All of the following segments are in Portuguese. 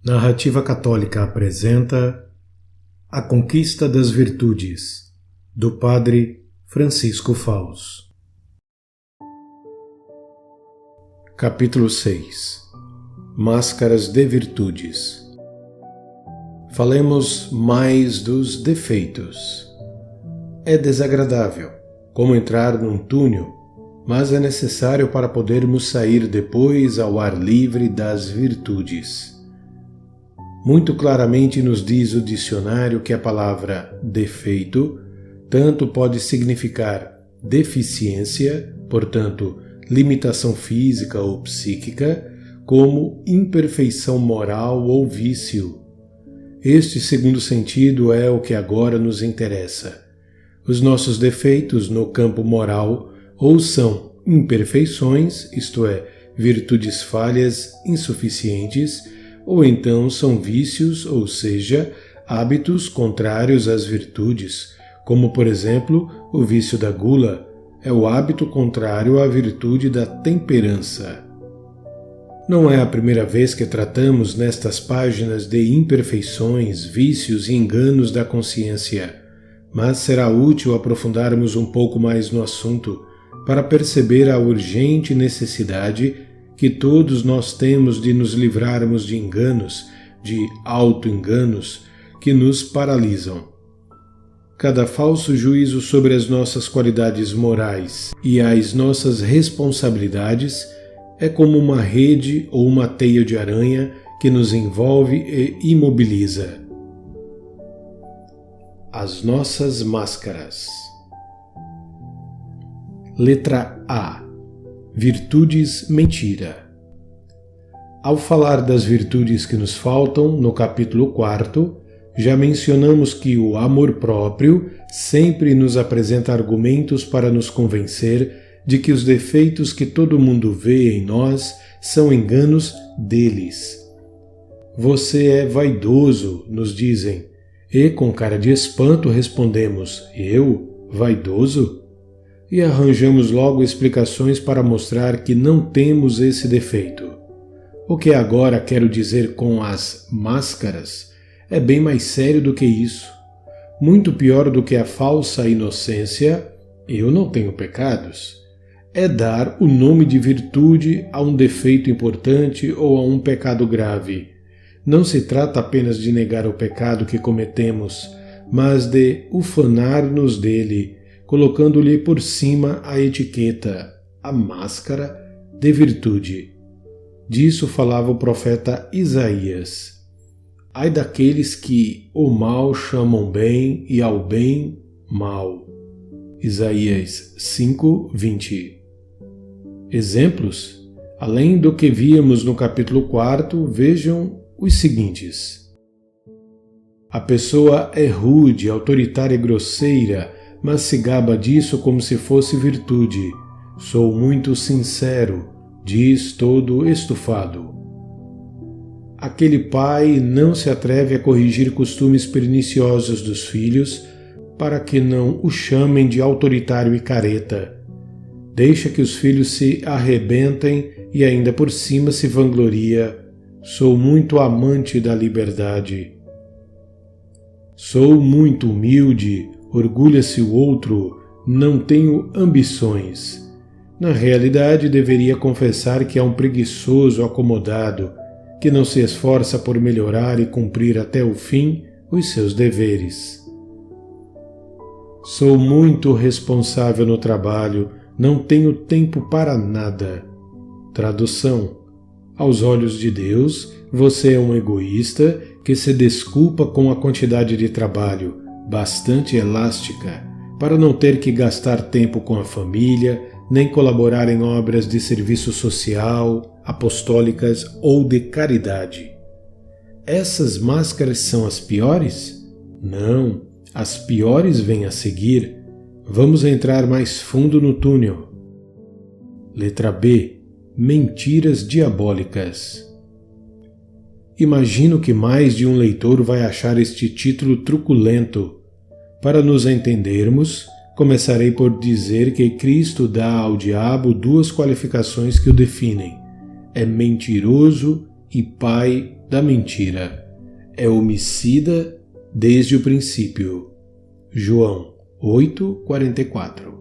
Narrativa Católica apresenta A Conquista das Virtudes, do Padre Francisco Faus. Capítulo 6. Máscaras de Virtudes. Falemos mais dos defeitos. É desagradável, como entrar num túnel, mas é necessário para podermos sair depois ao ar livre das virtudes. Muito claramente nos diz o dicionário que a palavra defeito tanto pode significar deficiência, portanto, limitação física ou psíquica, como imperfeição moral ou vício. Este segundo sentido é o que agora nos interessa. Os nossos defeitos no campo moral ou são imperfeições, isto é, virtudes falhas, insuficientes, ou então são vícios, ou seja, hábitos contrários às virtudes, como por exemplo o vício da gula, é o hábito contrário à virtude da temperança. Não é a primeira vez que tratamos nestas páginas de imperfeições, vícios e enganos da consciência, mas será útil aprofundarmos um pouco mais no assunto para perceber a urgente necessidade que todos nós temos de nos livrarmos de enganos, de auto-enganos, que nos paralisam. Cada falso juízo sobre as nossas qualidades morais e as nossas responsabilidades é como uma rede ou uma teia de aranha que nos envolve e imobiliza. As nossas máscaras. Letra A. Virtudes mentira. Ao falar das virtudes que nos faltam, no capítulo 4, já mencionamos que o amor próprio sempre nos apresenta argumentos para nos convencer de que os defeitos que todo mundo vê em nós são enganos deles. Você é vaidoso, nos dizem, e com cara de espanto respondemos, eu? Vaidoso? E arranjamos logo explicações para mostrar que não temos esse defeito. O que agora quero dizer com as máscaras é bem mais sério do que isso. Muito pior do que a falsa inocência, eu não tenho pecados, é dar o nome de virtude a um defeito importante ou a um pecado grave. Não se trata apenas de negar o pecado que cometemos, mas de ufanar-nos dele, colocando-lhe por cima a etiqueta, a máscara de virtude. Disso falava o profeta Isaías. Ai daqueles que o mal chamam bem e ao bem mal. Isaías 5:20. Exemplos? Além do que víamos no capítulo 4, vejam os seguintes. A pessoa é rude, autoritária e grosseira, mas se gaba disso como se fosse virtude. Sou muito sincero, diz todo estufado. Aquele pai não se atreve a corrigir costumes perniciosos dos filhos para que não o chamem de autoritário e careta. Deixa que os filhos se arrebentem e ainda por cima se vangloria. Sou muito amante da liberdade. Sou muito humilde, orgulha-se o outro, não tenho ambições. Na realidade, deveria confessar que é um preguiçoso acomodado, que não se esforça por melhorar e cumprir até o fim os seus deveres. Sou muito responsável no trabalho, não tenho tempo para nada. Tradução: aos olhos de Deus, você é um egoísta que se desculpa com a quantidade de trabalho, bastante elástica, para não ter que gastar tempo com a família, nem colaborar em obras de serviço social, apostólicas ou de caridade. Essas máscaras são as piores? Não, as piores vêm a seguir. Vamos entrar mais fundo no túnel. Letra B. Mentiras diabólicas. Imagino que mais de um leitor vai achar este título truculento. Para nos entendermos, começarei por dizer que Cristo dá ao diabo duas qualificações que o definem: é mentiroso e pai da mentira. É homicida desde o princípio. João 8:44.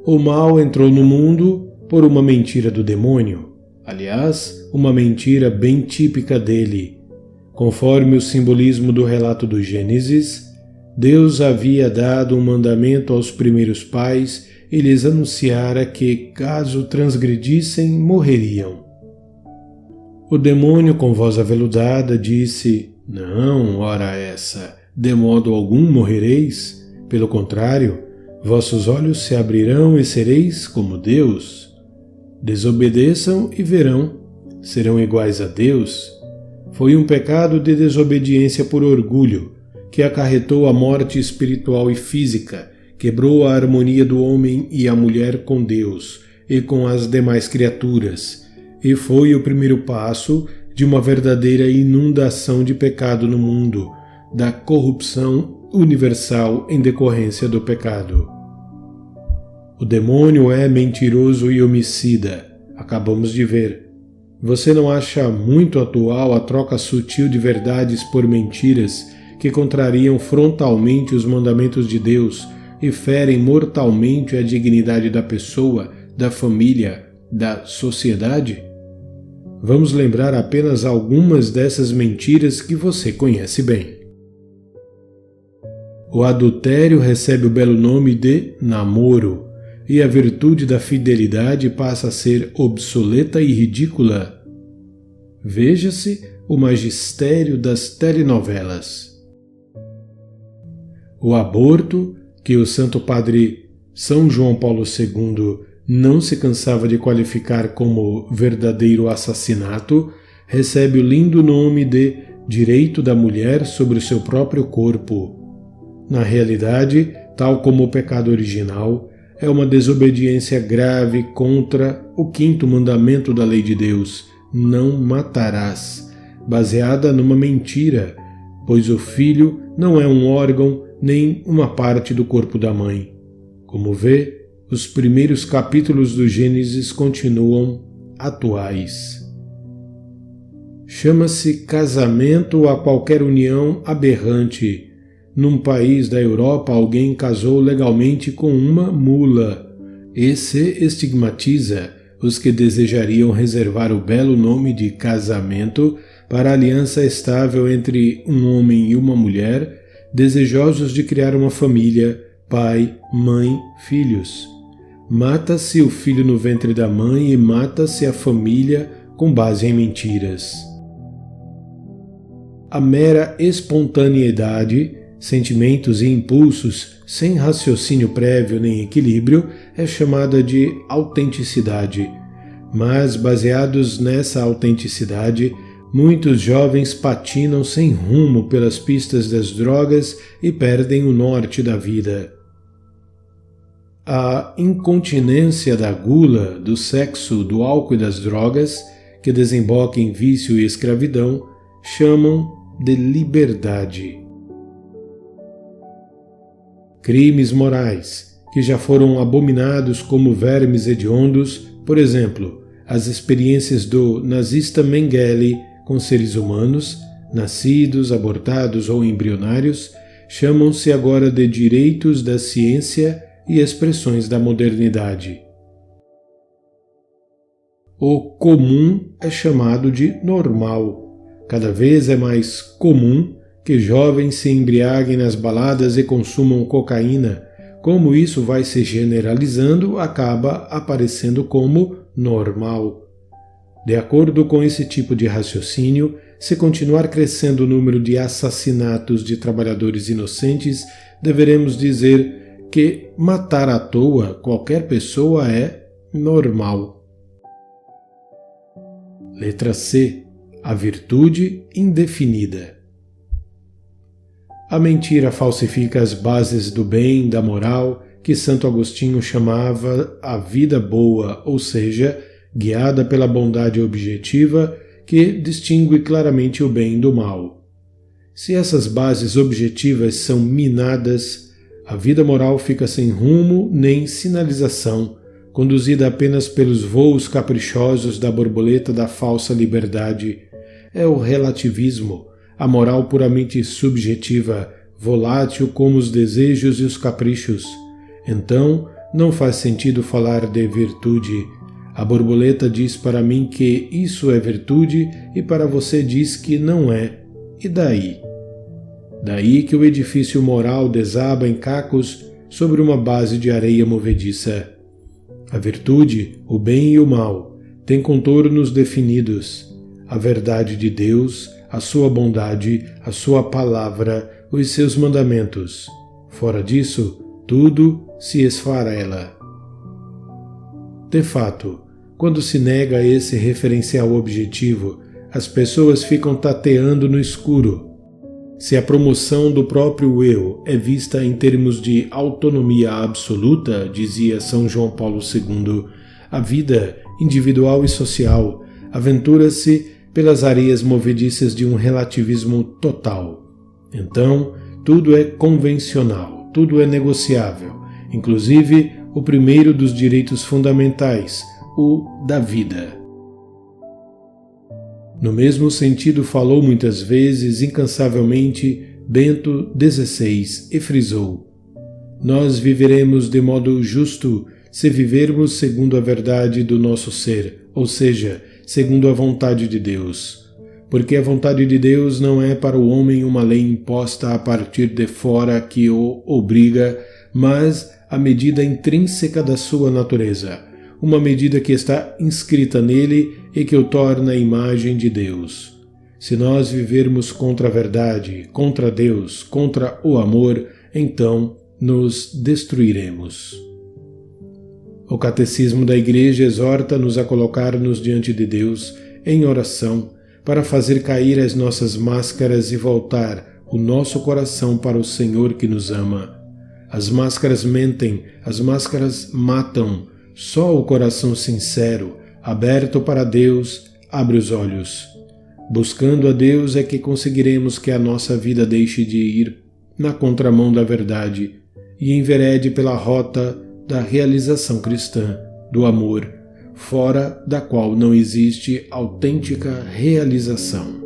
O mal entrou no mundo por uma mentira do demônio, aliás, uma mentira bem típica dele. Conforme o simbolismo do relato do Gênesis, Deus havia dado um mandamento aos primeiros pais e lhes anunciara que, caso transgredissem, morreriam. O demônio, com voz aveludada, disse: "Não, ora essa, de modo algum morrereis. Pelo contrário, vossos olhos se abrirão e sereis como Deus. Desobedeçam e verão, serão iguais a Deus." Foi um pecado de desobediência por orgulho, que acarretou a morte espiritual e física, quebrou a harmonia do homem e a mulher com Deus e com as demais criaturas, e foi o primeiro passo de uma verdadeira inundação de pecado no mundo, da corrupção universal em decorrência do pecado. O demônio é mentiroso e homicida, acabamos de ver. Você não acha muito atual a troca sutil de verdades por mentiras que contrariam frontalmente os mandamentos de Deus e ferem mortalmente a dignidade da pessoa, da família, da sociedade? Vamos lembrar apenas algumas dessas mentiras que você conhece bem. O adultério recebe o belo nome de namoro, e a virtude da fidelidade passa a ser obsoleta e ridícula. Veja-se o magistério das telenovelas. O aborto, que o Santo Padre São João Paulo II não se cansava de qualificar como verdadeiro assassinato, recebe o lindo nome de direito da mulher sobre o seu próprio corpo. Na realidade, tal como o pecado original, é uma desobediência grave contra o quinto mandamento da lei de Deus: não matarás, baseada numa mentira, pois o filho não é um órgão nem uma parte do corpo da mãe. Como vê, os primeiros capítulos do Gênesis continuam atuais. Chama-se casamento a qualquer união aberrante. Num país da Europa, alguém casou legalmente com uma mula e se estigmatiza os que desejariam reservar o belo nome de casamento para a aliança estável entre um homem e uma mulher, desejosos de criar uma família, pai, mãe, filhos. Mata-se o filho no ventre da mãe e mata-se a família com base em mentiras. A mera espontaneidade, sentimentos e impulsos sem raciocínio prévio nem equilíbrio, é chamada de autenticidade. Mas, baseados nessa autenticidade, muitos jovens patinam sem rumo pelas pistas das drogas e perdem o norte da vida. A incontinência da gula, do sexo, do álcool e das drogas, que desemboca em vício e escravidão, chamam de liberdade. Crimes morais, que já foram abominados como vermes hediondos, por exemplo, as experiências do nazista Mengele com seres humanos, nascidos, abortados ou embrionários, chamam-se agora de direitos da ciência e expressões da modernidade. O comum é chamado de normal. Cada vez é mais comum que jovens se embriaguem nas baladas e consumam cocaína. Como isso vai se generalizando, acaba aparecendo como normal. De acordo com esse tipo de raciocínio, se continuar crescendo o número de assassinatos de trabalhadores inocentes, deveremos dizer que matar à toa qualquer pessoa é normal. Letra C. A virtude indefinida. A mentira falsifica as bases do bem, da moral, que Santo Agostinho chamava a vida boa, ou seja, guiada pela bondade objetiva que distingue claramente o bem do mal. Se essas bases objetivas são minadas, a vida moral fica sem rumo nem sinalização, conduzida apenas pelos voos caprichosos da borboleta da falsa liberdade, é o relativismo, a moral puramente subjetiva, volátil como os desejos e os caprichos. Então, não faz sentido falar de virtude. A borboleta diz para mim que isso é virtude e para você diz que não é. E daí? Daí que o edifício moral desaba em cacos sobre uma base de areia movediça. A virtude, o bem e o mal, têm contornos definidos. A verdade de Deus, a sua bondade, a sua palavra, os seus mandamentos. Fora disso, tudo se esfarela. De fato, quando se nega esse referencial objetivo, as pessoas ficam tateando no escuro. Se a promoção do próprio eu é vista em termos de autonomia absoluta, dizia São João Paulo II, a vida, individual e social, aventura-se pelas areias movediças de um relativismo total. Então, tudo é convencional, tudo é negociável, inclusive o primeiro dos direitos fundamentais, o da vida. No mesmo sentido falou muitas vezes, incansavelmente, Bento XVI e frisou: nós viveremos de modo justo se vivermos segundo a verdade do nosso ser, ou seja, segundo a vontade de Deus. Porque a vontade de Deus não é para o homem uma lei imposta a partir de fora que o obriga, mas a medida intrínseca da sua natureza, uma medida que está inscrita nele e que o torna a imagem de Deus. Se nós vivermos contra a verdade, contra Deus, contra o amor, então nos destruiremos. O Catecismo da Igreja exorta-nos a colocar-nos diante de Deus em oração para fazer cair as nossas máscaras e voltar o nosso coração para o Senhor que nos ama. As máscaras mentem, as máscaras matam. Só o coração sincero, aberto para Deus, abre os olhos. Buscando a Deus é que conseguiremos que a nossa vida deixe de ir na contramão da verdade e enverede pela rota da realização cristã, do amor, fora da qual não existe autêntica realização.